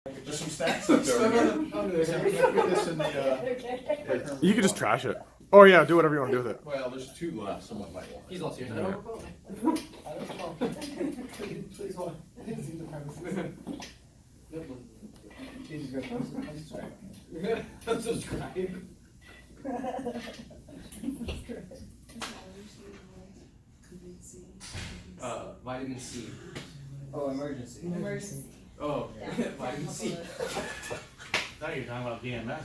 There's some stacks left over here. Put this in the, You could just trash it. Oh yeah, do whatever you want to do with it. well, there's two left, someone might want. He's also here. Please hold. Subscribe. Vitamin C. Oh, emergency. Emergency. Oh, Yeah. vitamin C. I thought you were talking about DMS.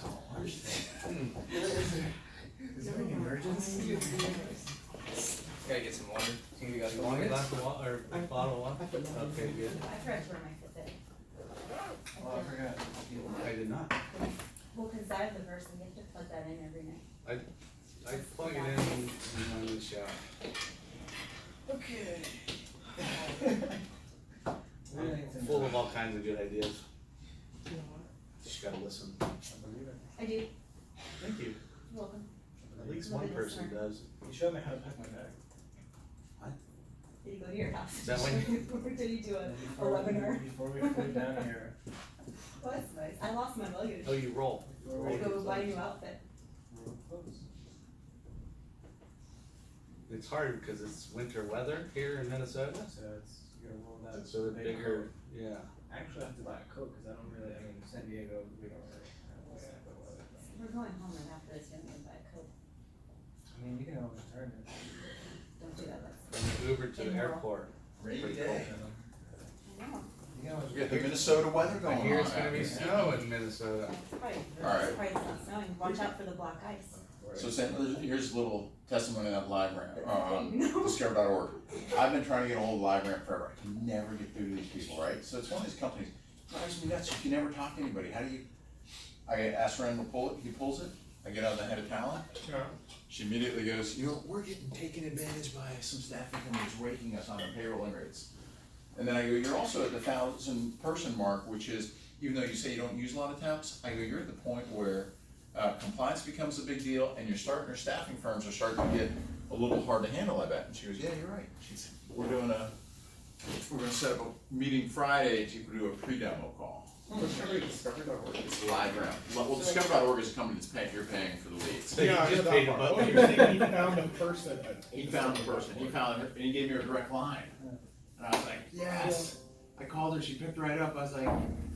Is there any emergency? Gotta get some water. Think we got some One water? glass of water or bottle of water? Okay, good. I forgot to wear my Fitbit. Oh, I forgot. I did not. Well, cause I have the verse and you have to plug that in every night. I plug it in when I'm in the shower. Okay. I'm full of all kinds of good ideas. Just gotta listen. I do. Thank you. You're welcome. At least one person does. You showed me how to pack my bag. Did you go to your house? Is that when- Or did you do a Before webinar? Before we flew down here. Oh, that's nice. I lost my luggage. Oh, you roll. I go buy a new outfit. It's hard because it's winter weather here in Minnesota. So it's, you gotta roll that. So the big bigger, coat. yeah. I actually have to buy a coat because I don't really, I mean, San Diego, we don't really have that good weather. We're going home right after this, you're gonna buy a coat. I mean, you can always return it. Don't do that, that's. From the Uber to the airport. Rainy Pretty day. I know. You can always We got the Minnesota weather I going on. hear it's gonna out be here. snow in Minnesota. Right. All right. Surprised it's not snowing. Watch out for the black ice. So here's a little testimony on LiveRamp, No. discover.org. I've been trying to get a hold of LiveRamp forever. I can never get through to these people, right? So it's one of these companies, drives me nuts. You can never talk to anybody. How do you, I ask Randall to pull it, he pulls it. I get on the head of talent. She immediately goes, you know, we're getting taken advantage by some staffing companies raking us on our payroll rates. And then I go, you're also at the 1,000-person mark, which is, even though you say you don't use a lot of temps, I go, you're at the point where compliance becomes a big deal, and your staffing firms are starting to get a little hard to handle, I bet. And she goes, yeah, you're right. She said, we're gonna set up a meeting Friday to do a pre-demo call. Discovery.org. It's LiveRamp. Well, Discover.org is a company you're paying for the leads. So you Yeah, I just heard paid that a part. buck. Oh, you're saying he found a person. He found the person, he found her, and he gave me her direct line. And I was like, yes. I called her, she picked right up, I was like,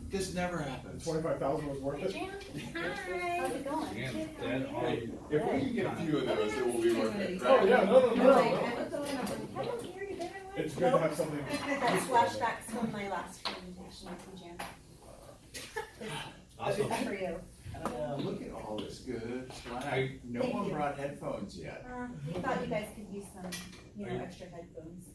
this never happens. 25,000 was worth it. Hi. How's it going? Man, dead on. Hey, if we can get a few of those, it will be worth it. Oh yeah, no. I don't hear you there. It's good to have something. That's flashbacks from my last presentation with Jan. Awesome. For you. Look at all this good stuff. No Thank one you. brought headphones yet. We thought you guys could use some, extra headphones.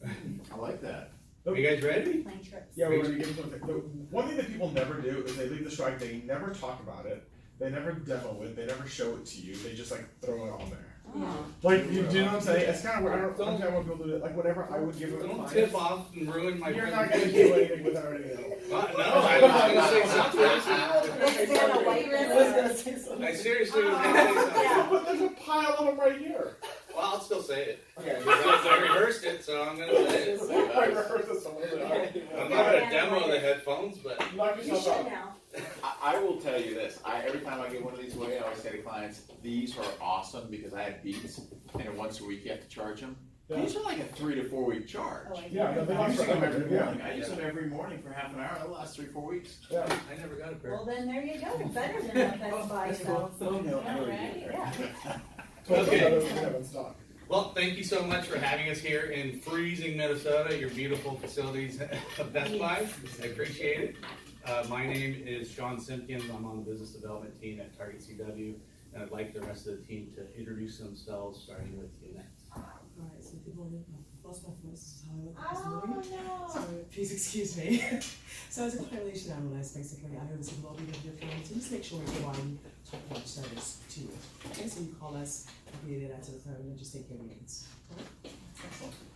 I like that. Are you guys ready? Plane trips. Yeah, we're gonna give them something. The one thing that people never do is they leave the strike. They never talk about it. They never demo it. They never show it to you. They just like throw it on there. Oh. Like you do know what I'm saying? It's kind of weird. I don't understand why people do it. Like whatever I would give them. Don't a tip fine. off and ruin my You're not presentation. gonna do anything without anything else. No, I was gonna say something. Is there a white ribbon? I seriously was gonna say something. Yeah. But there's a pile of them right here. Well, I'll still say it. Okay. I rehearsed it, so I'm gonna say it. I rehearsed this one. I'm not gonna demo the headphones, but Knock You yourself should out. now. I will tell you this, every time I get one of these away, I always say to clients, these are awesome because I have beats, and once a week you have to charge them. Yeah. These are like a 3 to 4 week charge. Oh, I Yeah, no, they I last use them forever. every Yeah. morning. I use them every morning for half an hour. It'll last 3 or 4 weeks. Yeah. I never got a pair. Well, then there you go. Better than what Best Buy sells. Oh, no, I know Right? you. Yeah. Okay. We have in stock. Well, thank you so much for having us here in freezing Minnesota, your beautiful facilities of Best Buy. I appreciate it. My name is Sean Simpkins. I'm on the business development team at Target CW, and I'd like the rest of the team to introduce themselves, starting with you next. Alright, so good morning. I've lost my voice. This is how I Oh, look this morning. no. So please excuse me. So as a correlation analyst, basically, I oversee the lobbying of your clients and just make sure we're providing top-notch service to you. Okay, so you call us, we get that to the phone and just take care of your needs.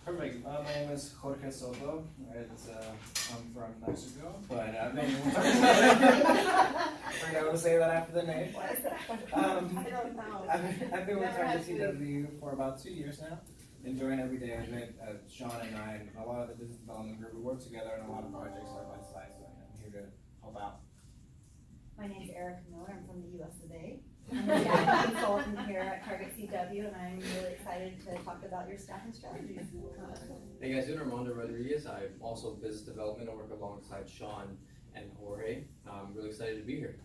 Perfect. My name is Jorge Soto. I'm from Mexico, but I've been forgot to say that after the name. I don't know. I've been with Never Target had to. CW for about 2 years now. Enjoying every day of it. Sean and I and a lot of the business development group, we work together on a lot of projects side by side, so I'm here to help out. Erica Miller, I'm from the US of A. I'm a staff consultant here at Target CW, and I'm really excited to talk about your staffing strategies. Hey guys, I'm Armando Rodriguez. I'm also business development. I work alongside Sean and Jorge. I'm really excited to be here.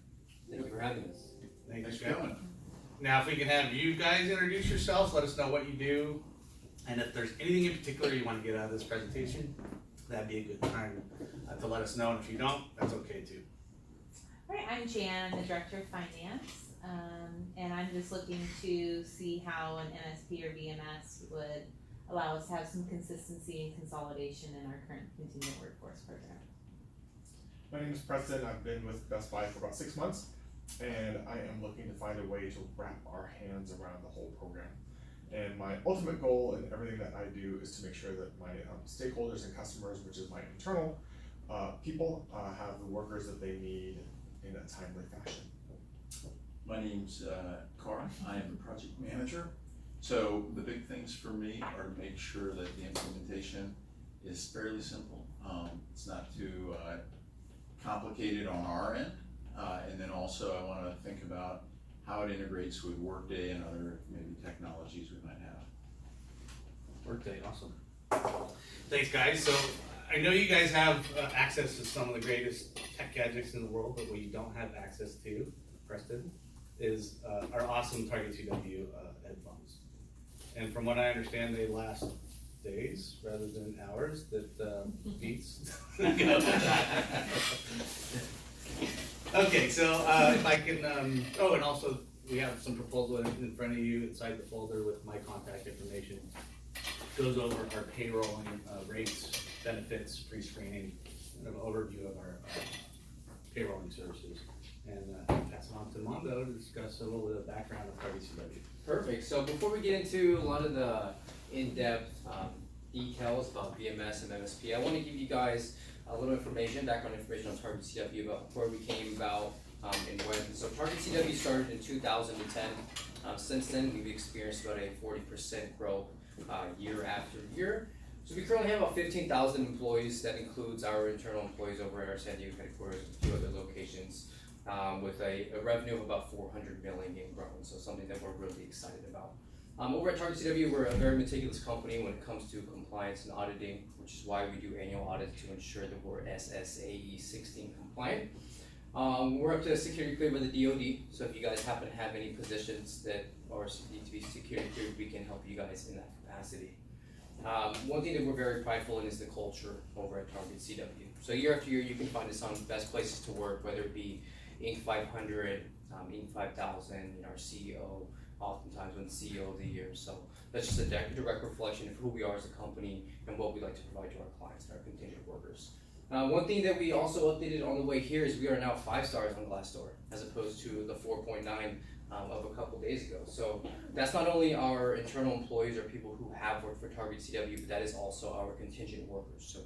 Thank you for having us. Thanks for coming. Now, if we can have you guys introduce yourselves, let us know what you do, and if there's anything in particular you want to get out of this presentation, that'd be a good time to let us know, and if you don't, that's okay too. Alright, I'm Jan, I'm the Director of Finance, and I'm just looking to see how an MSP or VMS would allow us to have some consistency and consolidation in our current contingent workforce program. My name is Preston. I've been with Best Buy for about 6 months, and I am looking to find a way to wrap our hands around the whole program. And my ultimate goal in everything that I do is to make sure that my stakeholders and customers, which is my internal people, have the workers that they need in a timely fashion. My name's Carl, I am the project manager. So the big things for me are to make sure that the implementation is fairly simple. It's not too complicated on our end. And then also I wanna think about how it integrates with Workday and other maybe technologies we might have. Workday, awesome. Thanks, guys. So I know you guys have access to some of the greatest tech gadgets in the world, but what you don't have access to, Preston, is our awesome Target CW headphones. And from what I understand, they last days rather than hours. That beats. Okay, so if I can, oh, and also we have some proposal in front of you inside the folder with my contact information. Goes over our payroll and rates, benefits, pre-screening, kind of overview of our payrolling services. And pass it on to Mondo to discuss a little bit of background of Target CW. Perfect. So before we get into a lot of the in-depth details about VMS and MSP, I want to give you guys a little information, background information on Target CW about where we came about and when. So Target CW started in 2010. Since then, we've experienced about a 40% growth year after year. So we currently have about 15,000 employees. That includes our internal employees over at our San Diego headquarters and a few other locations, with a revenue of about $400 million in growing. So something that we're really excited about. Over at Target CW, we're a very meticulous company when it comes to compliance and auditing, which is why we do annual audits to ensure that we're SSAE 16 compliant. We're up to security cleared by the DoD, so if you guys happen to have any positions that are need to be security cleared, we can help you guys in that capacity. One thing that we're very prideful in is the culture over at Target CW. So year after year, you can find us on best places to work, whether it be Inc. 500, Inc. 5000, our CEO, oftentimes when CEO of the year. So that's just a direct reflection of who we are as a company and what we like to provide to our clients and our contingent workers. One thing that we also updated on the way here is we are now 5 stars on Glassdoor as opposed to the 4.9 of a couple days ago. So that's not only our internal employees or people who have worked for Target CW, but that is also our contingent workers. So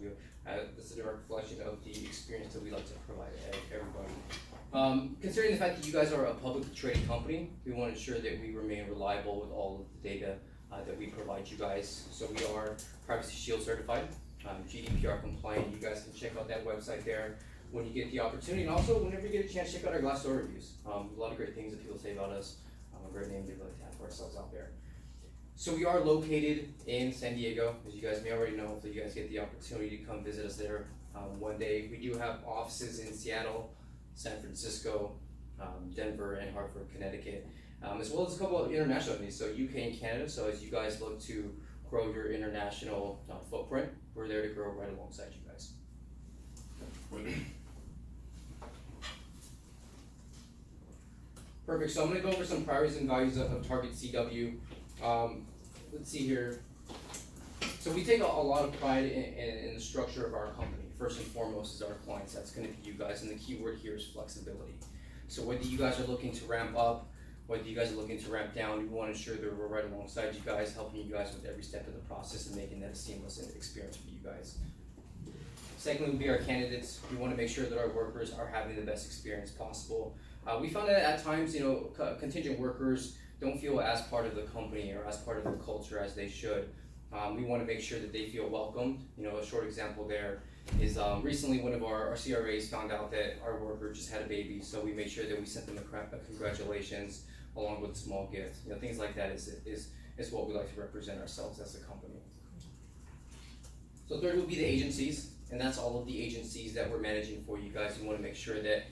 this is a direct reflection of the experience that we like to provide everybody. Considering the fact that you guys are a publicly traded company, we want to ensure that we remain reliable with all of the data that we provide you guys. So we are Privacy Shield certified, GDPR compliant. You guys can check out that website there when you get the opportunity, and also whenever you get a chance, check out our Glassdoor reviews. A lot of great things that people say about us. A great name we'd like to have for ourselves out there. So we are located in San Diego, as you guys may already know, if you guys get the opportunity to come visit us there one day. We do have offices in Seattle, San Francisco, Denver, and Hartford, Connecticut, as well as a couple of international entities, so UK and Canada. So as you guys look to grow your international footprint, we're there to grow right alongside you guys. Perfect, so I'm gonna go over some priorities and values of Target CW. Let's see here. So we take a lot of pride in the structure of our company. First and foremost is our clients, that's gonna be you guys, and the key word here is flexibility. So whether you guys are looking to ramp up, whether you guys are looking to ramp down, we wanna ensure that we're right alongside you guys, helping you guys with every step of the process and making that a seamless experience for you guys. Secondly would be our candidates. We want to make sure that our workers are having the best experience possible. We found that at times, contingent workers don't feel as part of the company or as part of the culture as they should. We want to make sure that they feel welcomed. A short example there is recently one of our CRAs found out that our worker just had a baby, so we made sure that we sent them a congratulations along with a small gift. You know, things like that is what we like to represent ourselves as a company. So third would be the agencies, and that's all of the agencies that we're managing for you guys. We wanna make sure that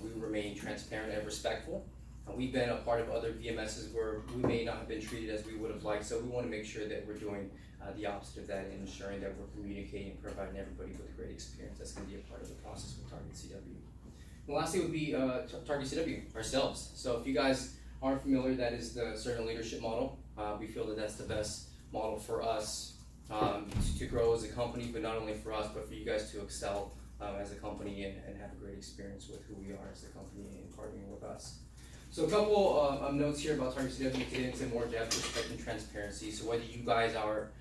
we remain transparent and respectful. We've been a part of other VMSs where we may not have been treated as we would have liked, so we wanna make sure that we're doing the opposite of that and ensuring that we're communicating and providing everybody with a great experience. That's gonna be a part of the process with Target CW. And lastly would be Target CW, ourselves. So if you guys aren't familiar, that is the servant leadership model. We feel that that's the best model for us to grow as a company, but not only for us, but for you guys to excel as a company and have a great experience with who we are as a company and partnering with us. So a couple of notes here about Target CW to get into more depth, respect, and transparency. So whether you guys are,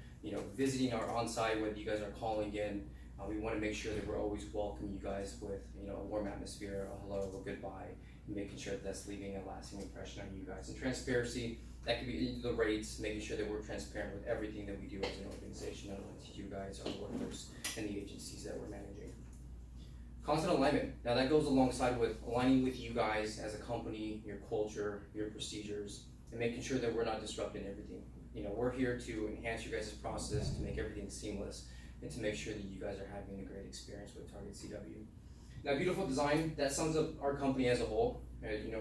visiting our on-site, whether you guys are calling in, we want to make sure that we're always welcoming you guys with, a warm atmosphere, a hello, a goodbye, and making sure that that's leaving a lasting impression on you guys. And transparency, that could be the rates, making sure that we're transparent with everything that we do as an organization, not only to you guys, our workers, and the agencies that we're managing. Constant alignment. Now that goes alongside with aligning with you guys as a company, your culture, your procedures, and making sure that we're not disrupting everything. We're here to enhance your guys' process, to make everything seamless, and to make sure that you guys are having a great experience with Target CW. Now, beautiful design, that sums up our company as a whole, in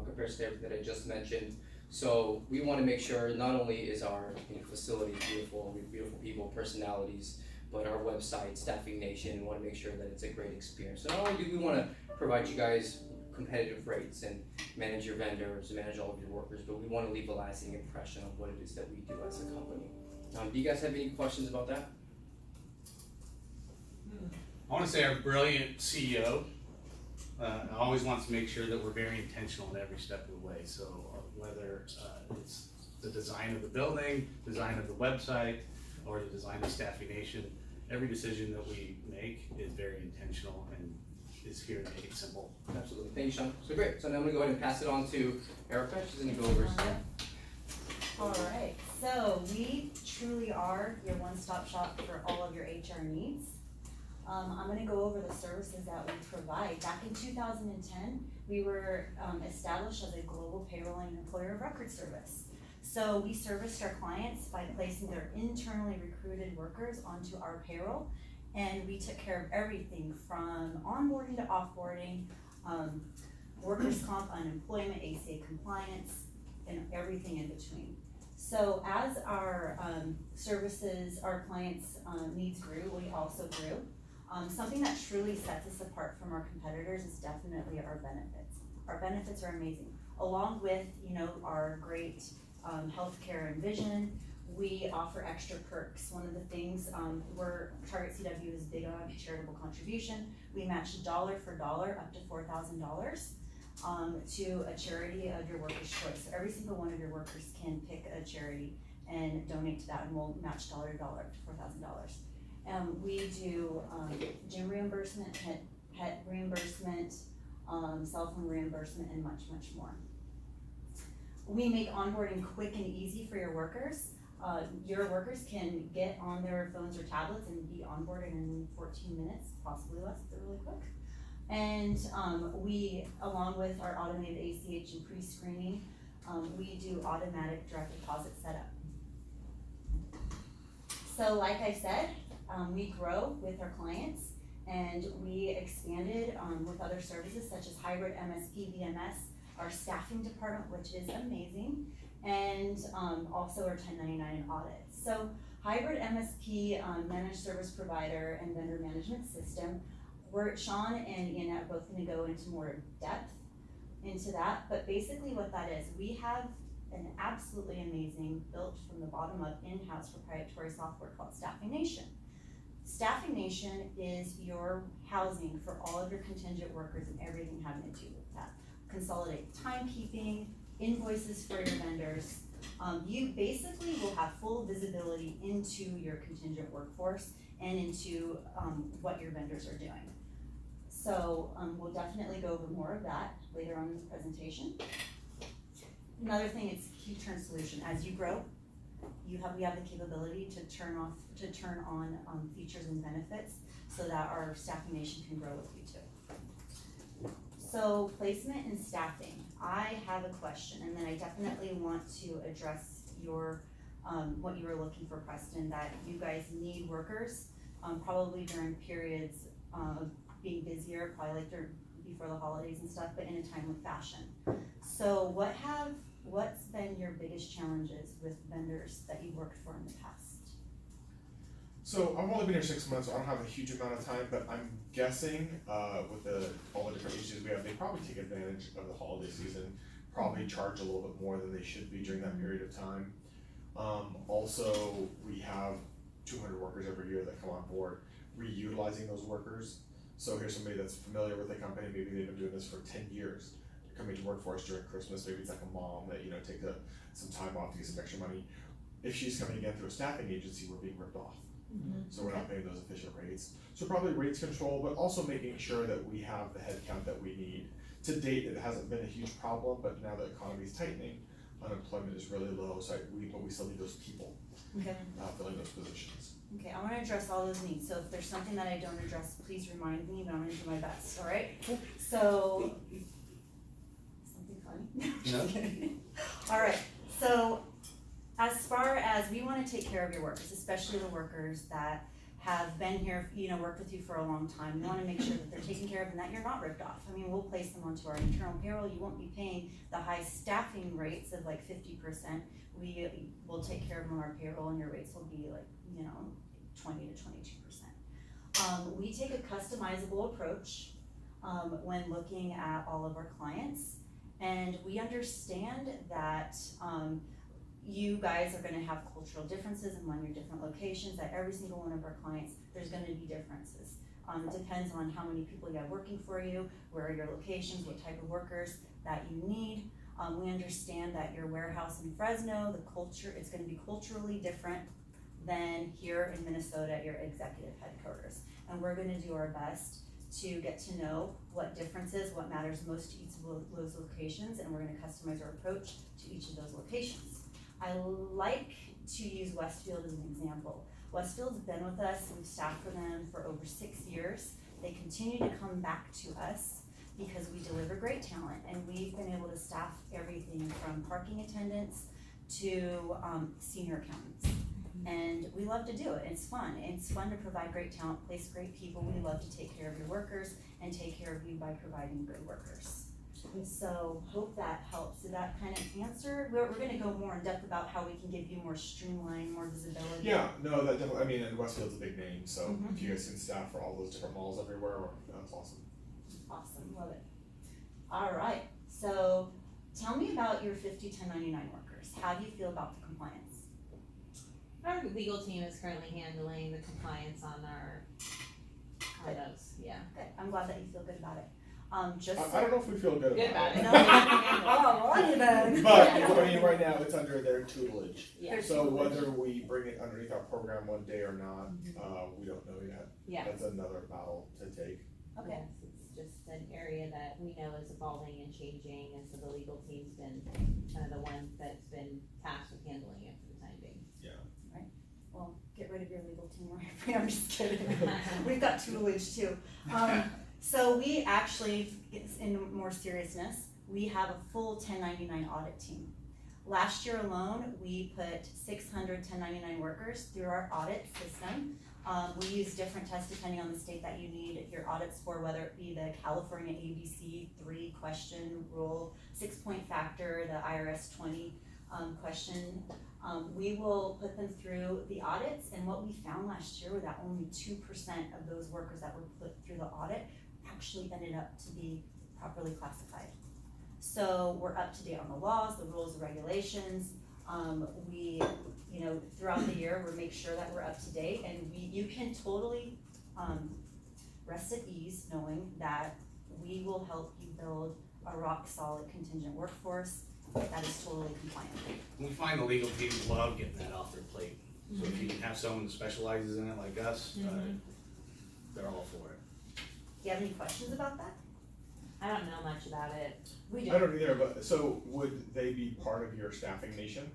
comparison to everything that I just mentioned. So we want to make sure not only is our facility beautiful, we have beautiful people, personalities, but our website, Staffing Nation, we want to make sure that it's a great experience. So not only do we want to provide you guys competitive rates and manage your vendors, manage all of your workers, but we want to leave a lasting impression of what it is that we do as a company. Do you guys have any questions about that? I want to say our brilliant CEO always wants to make sure that we're very intentional in every step of the way. So whether it's the design of the building, design of the website, or the design of Staffing Nation, every decision that we make is very intentional and is here to make it simple. Absolutely. Thank you, Sean. So great. So now I'm going to go ahead and pass it on to Erica. She's going to go over some. All right, so we truly are your one-stop shop for all of your HR needs. I'm gonna go over the services that we provide. Back in 2010, we were established as a global payroll and employer of record service. So we serviced our clients by placing their internally recruited workers onto our payroll, and we took care of everything from onboarding to offboarding, workers' comp, unemployment, ACA compliance, and everything in between. So as our services, our clients' needs grew, we also grew. Something that truly sets us apart from our competitors is definitely our benefits. Our benefits are amazing. Along with, our great healthcare and vision, we offer extra perks. One of the things Target CW is big on charitable contribution. We match dollar for dollar up to $4,000 to a charity of your workers' choice. So every single one of your workers can pick a charity and donate to that, and we'll match dollar to dollar up to $4,000. We do gym reimbursement, pet reimbursement, cell phone reimbursement, and much, much more. We make onboarding quick and easy for your workers. Your workers can get on their phones or tablets and be onboarded in 14 minutes, possibly less if they're really quick. And we, along with our automated ACH and pre-screening, we do automatic direct deposit setup. So like I said, we grow with our clients, and we expanded with other services such as hybrid MSP, VMS, our staffing department, which is amazing, and also our 1099 audits. So hybrid MSP, managed service provider and vendor management system, Sean and Ian are both going to go into more depth into that, but basically what that is, we have an absolutely amazing, built from the bottom up, in-house proprietary software called Staffing Nation. Staffing Nation is your housing for all of your contingent workers and everything having to do with that. Consolidate timekeeping, invoices for your vendors. You basically will have full visibility into your contingent workforce and into what your vendors are doing. So we'll definitely go over more of that later on in this presentation. Another thing is key turn solution. As you grow, we have the capability to turn on features and benefits so that our staffing nation can grow with you too. So placement and staffing, I have a question, and then I definitely want to address your, what you were looking for, Preston, that you guys need workers, probably during periods of being busier, probably like before the holidays and stuff, but in a timely fashion. So what's been your biggest challenges with vendors that you've worked for in the past? So I've only been here 6 months, so I don't have a huge amount of time, but I'm guessing, with all the different agencies we have, they probably take advantage of the holiday season, probably charge a little bit more than they should be during that period of time. Also, we have 200 workers every year that come on board, reutilizing those workers. So here's somebody that's familiar with the company, maybe they've been doing this for 10 years, coming to work for us during Christmas, maybe it's like a mom that, take some time off to get some extra money. If she's coming again through a staffing agency, we're being ripped off. So we're not paying those efficient rates. So probably rates control, but also making sure that we have the headcount that we need. To date, it hasn't been a huge problem, but now the economy is tightening, unemployment is really low, but we still need those people, Okay. filling those positions. Okay, I wanna address all those needs, so if there's something that I don't address, please remind me, but I'm gonna do my best, alright? So, something funny? No. Alright, so, as far as, we wanna take care of your workers, especially the workers that have been here, worked with you for a long time, we wanna make sure that they're taken care of and that you're not ripped off. I mean, we'll place them onto our internal payroll, you won't be paying the high staffing rates of like 50%. We will take care of them on our payroll and your rates will be like, 20 to 22%. We take a customizable approach, when looking at all of our clients. And we understand that, you guys are gonna have cultural differences among your different locations. At every single one of our clients, there's gonna be differences. It depends on how many people you have working for you, where are your locations, what type of workers that you need. We understand that your warehouse in Fresno, the culture, it's gonna be culturally different than here in Minnesota at your executive headquarters. And we're gonna do our best to get to know what differences, what matters most to each of those locations, and we're gonna customize our approach to each of those locations. I like to use Westfield as an example. Westfield's been with us, we've staffed for them for over 6 years. They continue to come back to us because we deliver great talent, and we've been able to staff everything from parking attendants to senior accountants. And we love to do it, it's fun. It's fun to provide great talent, place great people. We love to take care of your workers and take care of you by providing good workers. So hope that helps. Did that kind of answer? We're gonna go more in depth about how we can give you more streamline, more visibility. Yeah, no, that definitely, and Westfield's a big name, so Mhm. if you guys can staff for all those different malls everywhere, that's awesome. Awesome, love it. All right, so tell me about your 1099 workers. How do you feel about the compliance? Our legal team is currently handling the compliance on those, yeah. Good, I'm glad that you feel good about it. Just. I don't know if we feel good Good about about it. No, oh, well, you then. But, I mean, right now, it's under their tutelage. Yeah. So whether we bring it underneath our program one day or not, we don't know yet. Yeah. That's another battle to take. Okay. Yes, it's just an area that we know is evolving and changing, and so the legal team's been kind of the one that's been tasked with handling it for the time being. Well, get rid of your legal team, right? I'm just kidding. We've got tutelage too. So we actually, in more seriousness, we have a full 1099 audit team. Last year alone, we put 600 1099 workers through our audit system. We use different tests depending on the state that you need your audits for, whether it be the California ABC 3-question rule, 6-point factor, the IRS 20 question. We will put them through the audits, and what we found last year was that only 2% of those workers that were put through the audit actually ended up to be properly classified. So we're up to date on the laws, the rules, the regulations. We, throughout the year, we make sure that we're up to date, and you can totally rest at ease knowing that we will help you build a rock solid contingent workforce that is totally compliant. We find the legal teams love getting that off their plate. So if you can have someone that specializes in it like us, they're all for it. Do you have any questions about that? I don't know much about it. We I don't either, but so would they be part of your staffing nation?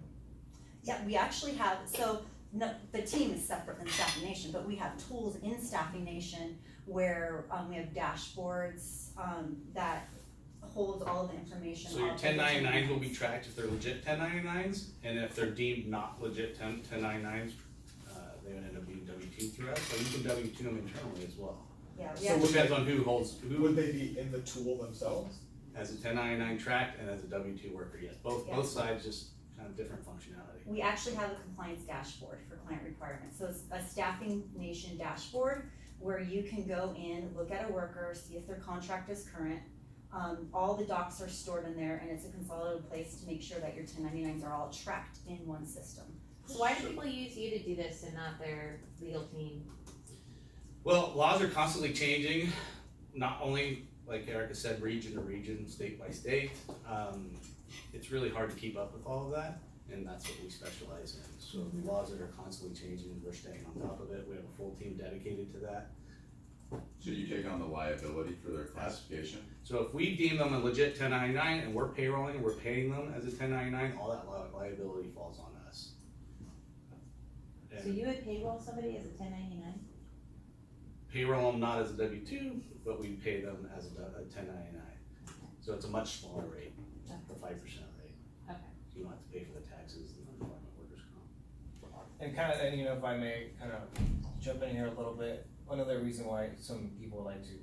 Yeah, we actually have, so no, the team is separate than Staffing Nation, but we have tools in Staffing Nation where, we have dashboards, that holds all the information. So your of the 1099s will be 1099s. tracked if they're legit 1099s, and if they're deemed not legit 1099s, they would end up being W-2 through us, so you can W-2 them internally as well. Yeah, we So have, It depends on who Would they be in the tool themselves? has a 1099 tracked and as a W-2 worker, yes, both Yeah. sides, just kind of different functionality. we actually have a compliance dashboard for client requirements, so it's a Staffing Nation dashboard where you can go in, look at a worker, see if their contract is current. All the docs are stored in there, and it's a consolidated place to make sure that your 1099s are all tracked in one system. So why do people use you to do this and not their legal team? Well, laws are constantly changing, not only, like Erica said, region to region, state by state. It's really hard to keep up with all of that, and that's what we specialize in. So the laws that are constantly changing, we're staying on top of it. We have a full team dedicated to that. So you take on the liability for their classification? So if we deem them a legit 1099 and we're payrolling, we're paying them as a 1099, all that liability falls on us. So you would payroll somebody as a 1099? Payroll them not as a W-2, but we pay them as a 1099. So it's a much smaller rate, for 5% rate. Okay. You don't have to pay for the taxes and unemployment workers' comp. And kind of, and you know, if I may kind of jump in here a little bit, another reason why some people like to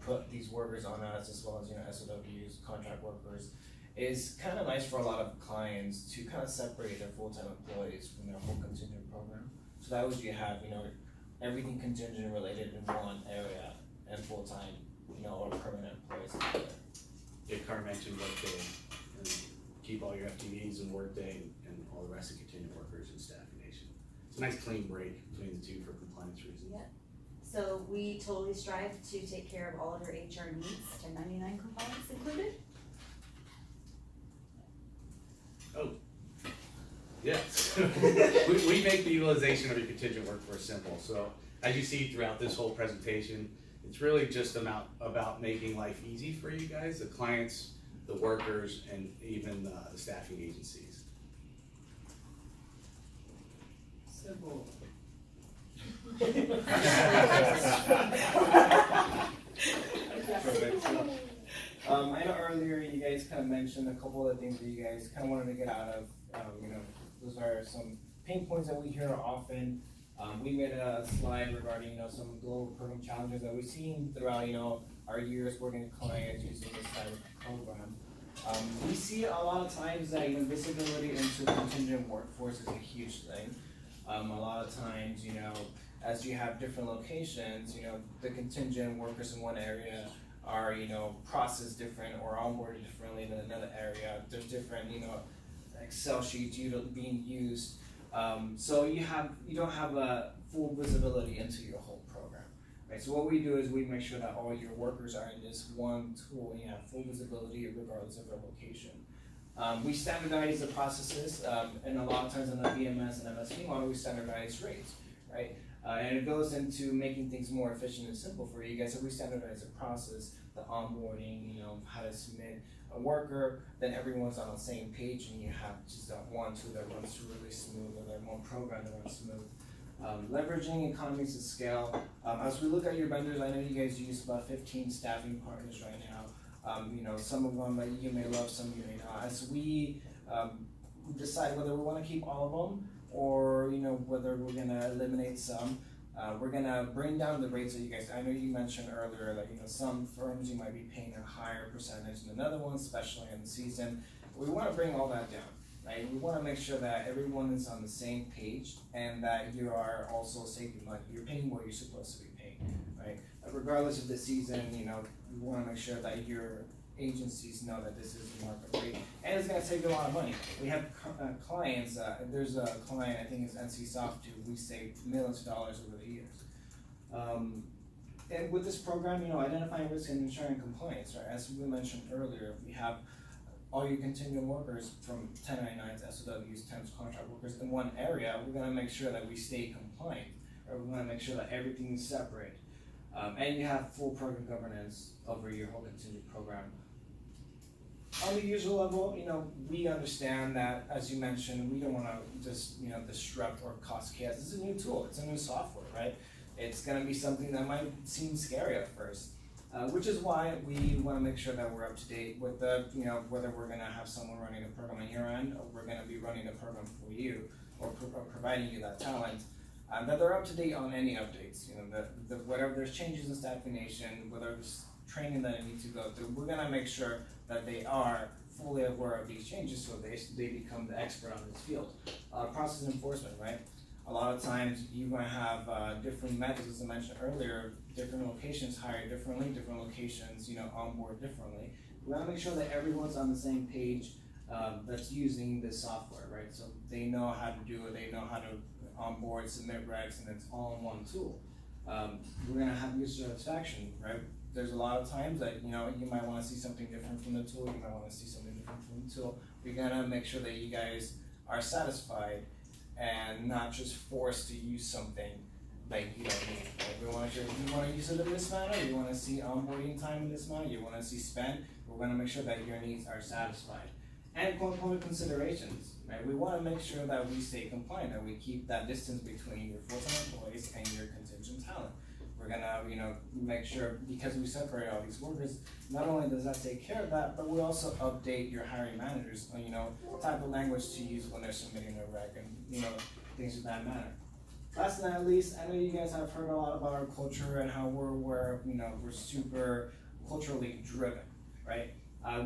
put these workers on us as well as, you know, SOWs, contract workers, is kind of nice for a lot of clients to kind of separate their full-time employees from their whole contingent program. So that way you have, you know, everything contingent related in one area and full-time, you know, or permanent employees in the other. Yeah, Carr mentioned Workday, and keep all your FTEs in Workday and all the rest of contingent workers in Staffing Nation. It's a nice clean break between the two for compliance reasons. Yeah. So we totally strive to take care of all of your HR needs, 1099 compliance included. Yes. We make the utilization of your contingent workforce simple. So as you see throughout this whole presentation, it's really just about making life easy for you guys, the clients, the workers, and even the staffing agencies. Simple. Perfect. So, I know earlier you guys kind of mentioned a couple of things that you guys kind of wanted to get out of. You know, those are some pain points that we hear often. We made a slide regarding, you know, some global program challenges that we've seen throughout, you know, our years working with clients using this type of program. We see a lot of times that, you know, visibility into contingent workforce is a huge thing. A lot of times, you know, as you have different locations, you know, the contingent workers in one area are, you know, processed different or onboarded differently than another area. There's different, you know, Excel sheets being used. So you don't have a full visibility into your whole program, right? So what we do is we make sure that all your workers are in this one tool and you have full visibility regardless of their location. We standardize the processes, and a lot of times in the VMS and MSP model, we standardize rates, right? And it goes into making things more efficient and simple for you guys. So we standardize the process, the onboarding, you know, how to submit a worker, then everyone's on the same page and you have just that one tool that runs really smooth, or that one program that runs smooth. Leveraging economies of scale. As we look at your vendors, I know you guys use about 15 staffing partners right now. You know, some of them that you may love, some you may not. As we decide whether we want to keep all of them, or, you know, whether we're gonna eliminate some, we're gonna bring down the rates that you guys, I know you mentioned earlier that, you know, some firms you might be paying a higher percentage than another ones, especially in the season. We wanna bring all that down, right? We wanna make sure that everyone is on the same page and that you are also saving money. You're paying what you're supposed to be paying, right? Regardless of the season, you know, we wanna make sure that your agencies know that this is the market rate, and it's gonna save you a lot of money. We have clients, there's a client, I think it's NCSoft, who we saved millions of dollars over the years. And with this program, you know, identifying risk and ensuring compliance, right? As we mentioned earlier, if we have all your contingent workers from 1099s, SOWs, temps, contract workers in one area, we're gonna make sure that we stay compliant, or we wanna make sure that everything is separate. And you have full program governance over your whole contingent program. on the user level, we understand that, as you mentioned, we don't wanna just, disrupt or cause chaos. This is a new tool, it's a new software, right? It's gonna be something that might seem scary at first, which is why we wanna make sure that we're up to date with the, whether we're gonna have someone running the program on your end, or we're gonna be running the program for you, or providing you that talent, that they're up to date on any updates, whatever there's changes in Staffing Nation, whether there's training that they need to go through, we're gonna make sure that they are fully aware of these changes so they become the expert on this field. Process enforcement, right? A lot of times you're gonna have different methods, as I mentioned earlier, different locations hire differently, different locations, onboard differently. We wanna make sure that everyone's on the same page that's using this software, right? So they know how to do it, they know how to onboard, submit recs, and it's all in one tool. We're gonna have user satisfaction, right? There's a lot of times that, you might wanna see something different from the tool, you might wanna see something different from the tool. We're gonna make sure that you guys are satisfied and not just forced to use something like you don't need. Like you wanna use it in this manner, you wanna see onboarding time in this manner, you wanna see spend, we're gonna make sure that your needs are satisfied. And component considerations, right? We wanna make sure that we stay compliant, that we keep that distance between your full-time employees and your contingent talent. We're gonna, make sure, because we separate all these workers, not only does that take care of that, but we also update your hiring managers on, what type of language to use when they're submitting a rec and, things of that matter. Last but not least, I know you guys have heard a lot about our culture and how we're super culturally driven, right?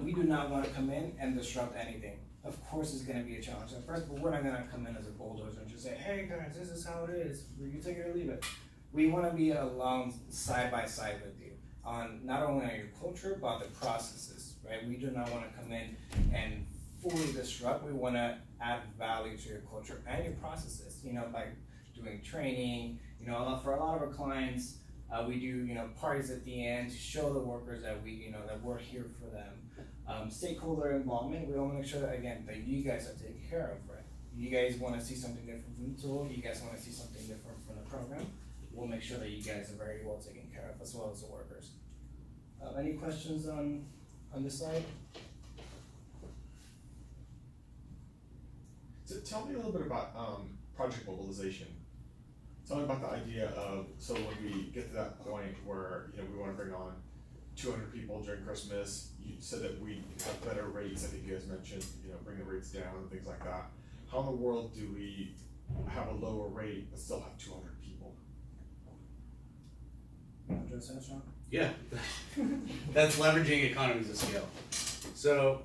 We do not wanna come in and disrupt anything. Of course, it's gonna be a challenge at first, but we're not gonna come in as a bulldozer and just say, hey guys, this is how it is, you take it or leave it. We wanna be along side by side with you on not only on your culture, but the processes, right? We do not wanna come in and fully disrupt, we wanna add value to your culture and your processes, by doing training, for a lot of our clients, we do, parties at the end to show the workers that that we're here for them. Stakeholder involvement, we wanna make sure that, again, that you guys are taken care of, right? You guys wanna see something different from the tool, you guys wanna see something different from the program, we'll make sure that you guys are very well taken care of, as well as the workers. Any questions on this side? So tell me a little bit about project mobilization. Tell me about the idea of, so when we get to that point where, we wanna bring on 200 people during Christmas, you said that we have better rates, I think you guys mentioned, bring the rates down and things like that. How in the world do we have a lower rate but still have 200 people? Address that, Sean? Yeah, that's leveraging economies of scale. So,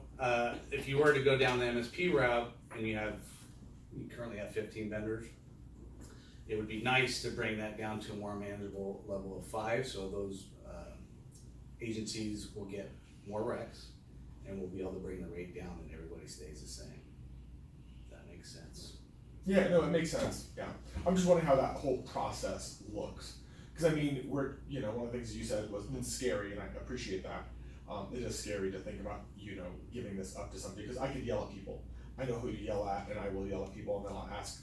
if you were to go down the MSP route and you currently have 15 vendors, it would be nice to bring that down to a more manageable level of 5, so those agencies will get more recs and we'll be able to bring the rate down and everybody stays the same. If that makes sense. Yeah, no, it makes sense, yeah. I'm just wondering how that whole process looks. Cause one of the things you said was it's scary, and I appreciate that. It is scary to think about, giving this up to somebody, because I could yell at people. I know who to yell at, and I will yell at people, and then I'll ask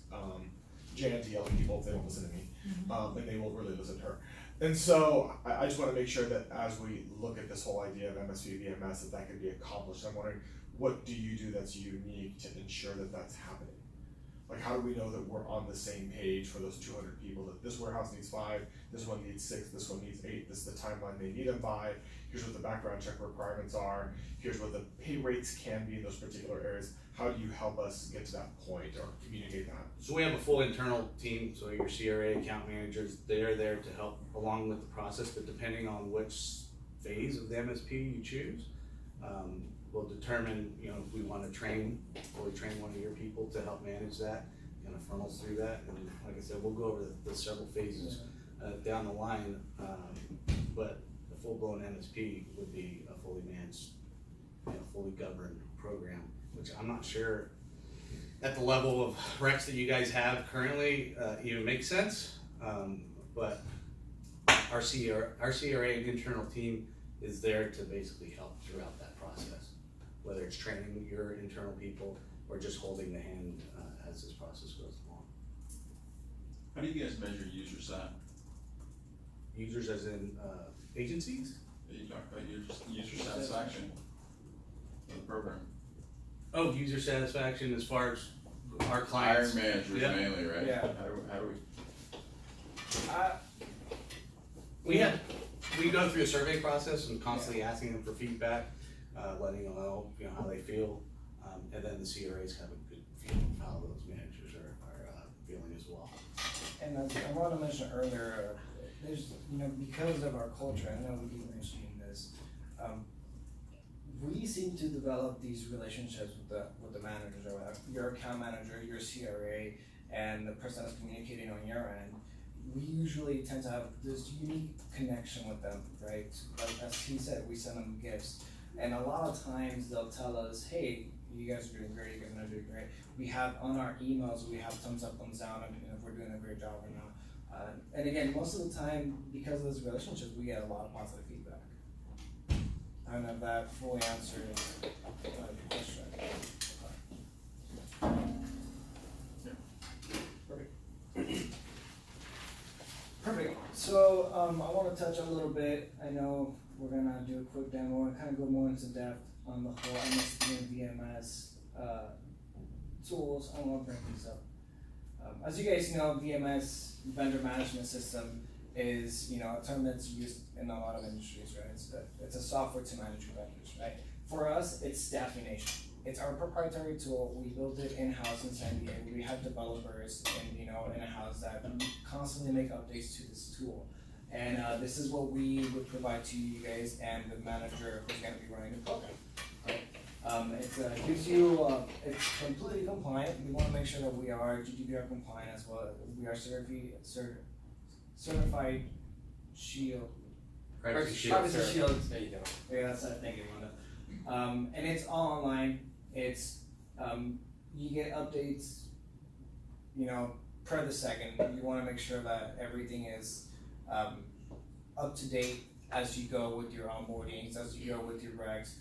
Jan to yell at people if they don't listen to me, and they will really listen to her. And so I just wanna make sure that as we look at this whole idea of MSP VMS, that could be accomplished. I'm wondering, what do you do that's unique to ensure that that's happening? Like, how do we know that we're on the same page for those 200 people, that this warehouse needs 5, this one needs 6, this one needs 8, this is the timeline they need them by, here's what the background check requirements are, here's what the pay rates can be in those particular areas. How do you help us get to that point or communicate that? So we have a full internal team, so your CRA account managers, they're there to help along with the process, but depending on which phase of the MSP you choose, we'll determine, if we want to fully train one of your people to help manage that, kind of funnels through that, and like I said, we'll go over the several phases down the line, but a full-blown MSP would be a fully managed, fully governed program, which I'm not sure at the level of recs that you guys have currently even makes sense, but our CRA and internal team is there to basically help throughout that process, whether it's training your internal people or just holding the hand as this process goes along. How do you guys measure user sat? Users as in agencies? You talk about user satisfaction. program? Oh, user satisfaction as far as our Hiring clients. managers Yeah. mainly, right? Yeah. How do we? We go through a survey process and constantly asking them for feedback, letting them know, how they feel. And then the CRAs have a good feeling of how those managers are feeling as well. And as I wanted to mention earlier, there's, because of our culture, I know we keep mentioning this, we seem to develop these relationships with the managers, or your account manager, your CRA, and the person that's communicating on your end. We usually tend to have this unique connection with them, right? Like, as he said, we send them gifts, and a lot of times they'll tell us, hey, you guys are doing great, you guys are doing great. We have on our emails, we have thumbs up, thumbs down, and if we're doing a great job or not. And again, most of the time, because of this relationship, we get a lot of positive feedback. I don't know if that fully answered the question. Perfect. So I want to touch a little bit. I know we're gonna do a quick demo and kind of go more into depth on the whole MSP and VMS tools. I want to bring these up. As you guys know, VMS, vendor management system, is a term that's used in a lot of industries, right? It's a software to manage your vendors, right? For us, it's Staffing Nation. It's our proprietary tool. We built it in-house in San Diego. We have developers in-house that constantly make updates to this tool. And this is what we would provide to you guys and the manager who's gonna be running the program. Right? It gives you, it's completely compliant. We wanna make sure that we are GDPR compliant as well. We are certified Shield. Privacy Shield. Privacy Shield. There you go. Yeah, that's what I think, Wanda. And it's all online. It's you get updates, per the second. You want to make sure that everything is up to date as you go with your onboardings, as you go with your regs.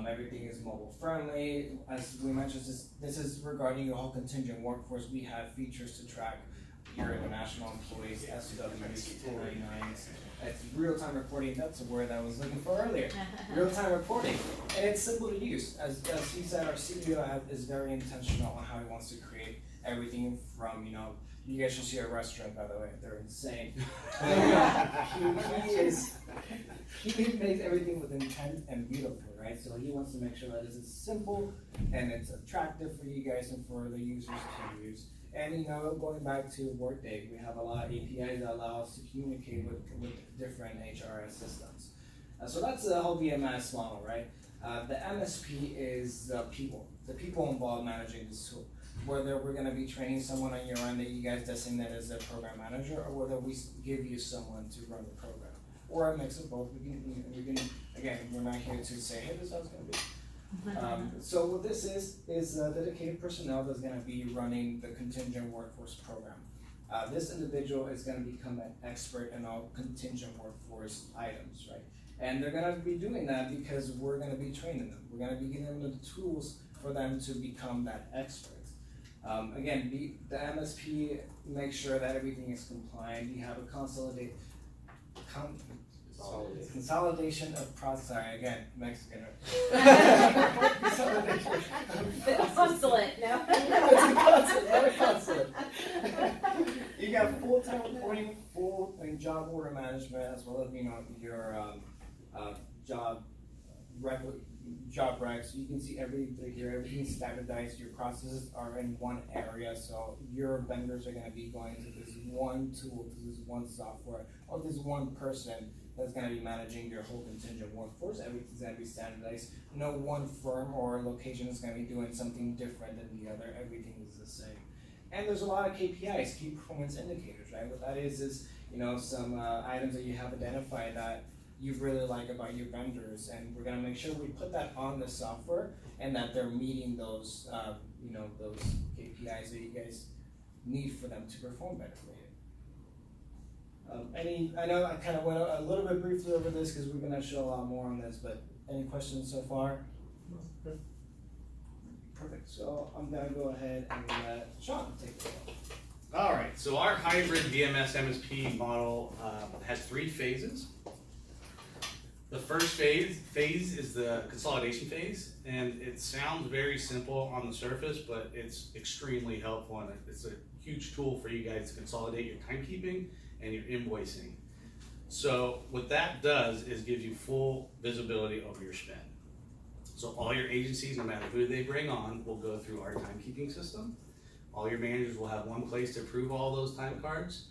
Everything is mobile friendly. As we mentioned, this is regarding your whole contingent workforce. We have features to track your international employees, SWs, 1099s. It's real-time reporting. That's the word I was looking for earlier. Real-time reporting, and it's simple to use. As he said, our CEO is very intentional on how he wants to create everything from, you guys should see our restaurant, by the way. They're insane. He makes everything with intent and beautiful, right? So he wants to make sure that this is simple and it's attractive for you guys and for the users to use. And going back to Workday, we have a lot of APIs that allow us to communicate with different HRS systems. So that's the whole VMS model, right? The MSP is the people involved managing this tool. Whether we're going to be training someone on your end that you guys designate as a program manager, or whether we give you someone to run the program, or a mix of both. We can again, we're not here to say, hey, this is how it's going to be. So what this is dedicated personnel that's going to be running the contingent workforce program. This individual is going to become an expert in all contingent workforce items, right? And they're going to be doing that because we're going to be training them. We're going to be giving them the tools for them to become that expert. Again, the MSP makes sure that everything is compliant. You have a consolidation of process. Sorry, again, Mexican. Consulate, no? It's a consulate. You got full-time reporting, full job order management, as well as your job recs. So you can see everything here. Everything's standardized. Your processes are in one area, so your vendors are going to be going to this one tool, to this one software, or this one person that's going to be managing your whole contingent workforce. Everything's going to be standardized. No one firm or location is going to be doing something different than the other. Everything is the same. And there's a lot of KPIs, key performance indicators, right? What that is some items that you have identified that you really like about your vendors, and we're going to make sure we put that on the software and that they're meeting those, those KPIs that you guys need for them to perform better for you. I know I kind of went a little bit briefly over this because we're going to show a lot more on this, but any questions so far? Perfect. So I'm going to go ahead and let Sean take it away. All right, so our hybrid VMS MSP model has 3 phases. The first phase is the consolidation phase, and it sounds very simple on the surface, but it's extremely helpful, and it's a huge tool for you guys to consolidate your timekeeping and your invoicing. So what that does is gives you full visibility over your spend. So all your agencies, no matter who they bring on, will go through our timekeeping system. All your managers will have one place to approve all those time cards,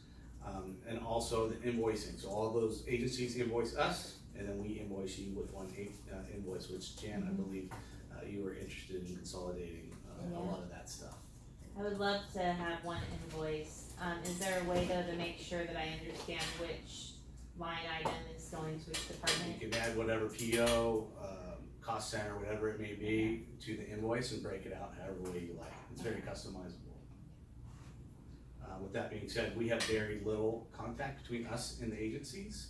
and also the invoicing. So all those agencies invoice us, and then we invoice you with one invoice, which Jan, I believe, you were interested in consolidating a lot of that stuff. I would love to have one invoice. Is there a way though to make sure that I understand which line item is going to which department? You can add whatever PO, cost center, whatever it may be, to the invoice and break it out however way you like. It's very customizable. With that being said, we have very little contact between us and the agencies,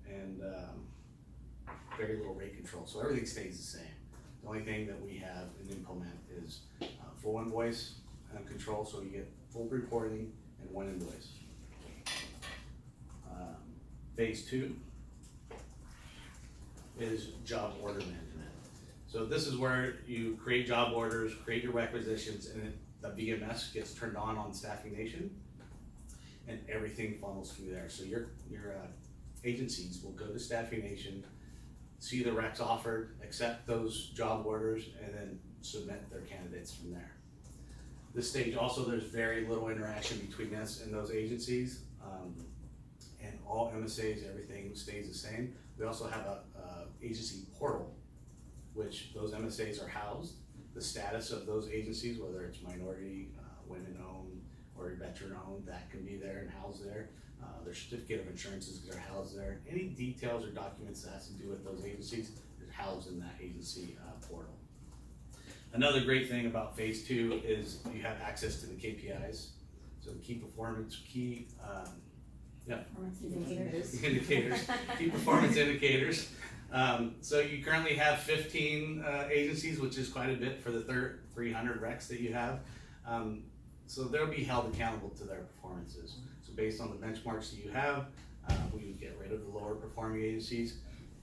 and very little rate control, so everything stays the same. The only thing that we have and implement is full invoice control, so you get full reporting and one invoice. Phase 2 is job order management. So this is where you create job orders, create your requisitions, and then the VMS gets turned on Staffing Nation, and everything funnels through there. So your agencies will go to Staffing Nation, see the recs offered, accept those job orders, and then submit their candidates from there. This stage also, there's very little interaction between us and those agencies, and all MSAs, everything stays the same. We also have a agency portal, which those MSAs are housed. The status of those agencies, whether it's minority, women-owned, or veteran-owned, that can be there and housed there. Their certificate of insurances are housed there. Any details or documents that has to do with those agencies is housed in that agency portal. Another great thing about phase 2 is you have access to the KPIs. So the key performance, key indicators, key performance indicators. So you currently have 15 agencies, which is quite a bit for the 300 recs that you have. So they'll be held accountable to their performances. So based on the benchmarks that you have, we would get rid of the lower performing agencies,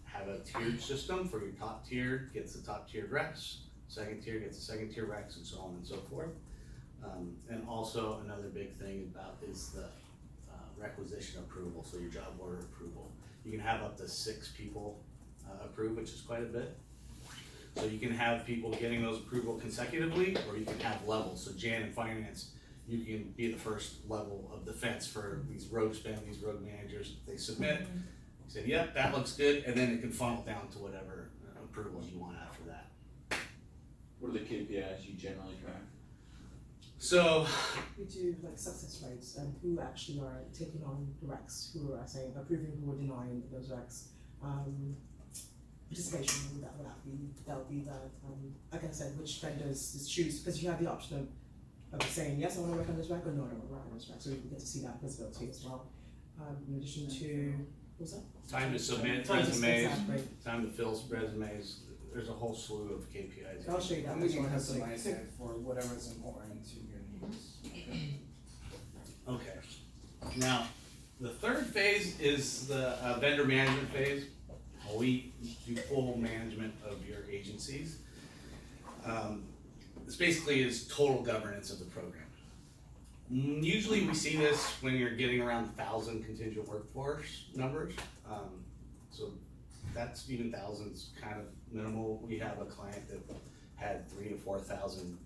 have a tiered system for your top tier gets the top tiered recs, second tier gets the second tier recs, and so on and so forth. And also another big thing about is the requisition approval, so your job order approval. You can have up to 6 people approve, which is quite a bit. So you can have people getting those approval consecutively, or you can have levels. So Jan in finance, you can be the first level of defense for these rogue spend, these rogue managers. They submit, you say, yep, that looks good, and then it can funnel down to whatever approvals you want after that. What are the KPIs you generally track? So We do like success rates and who actually are taking on the recs, who are saying approving, who are denying those recs. Participation, that'll be that, like I said, which vendors is choose, because you have the option of saying, yes, I wanna work on this rec, or no, I don't wanna work on this rec, so you get to see that visibility as well. In addition to, what was that? time to submit Time to- resumes, exactly. time to fill resumes. There's a whole slew of KPIs. I'll show you that. And we can as well. customize it for whatever's important to your needs. Okay. Now, the third phase is the vendor management phase. We do full management of your agencies. This basically is total governance of the program. Usually we see this when you're getting around 1,000 contingent workforce numbers. So that's even thousands kind of minimal. We have a client that had 3,000 to 4,000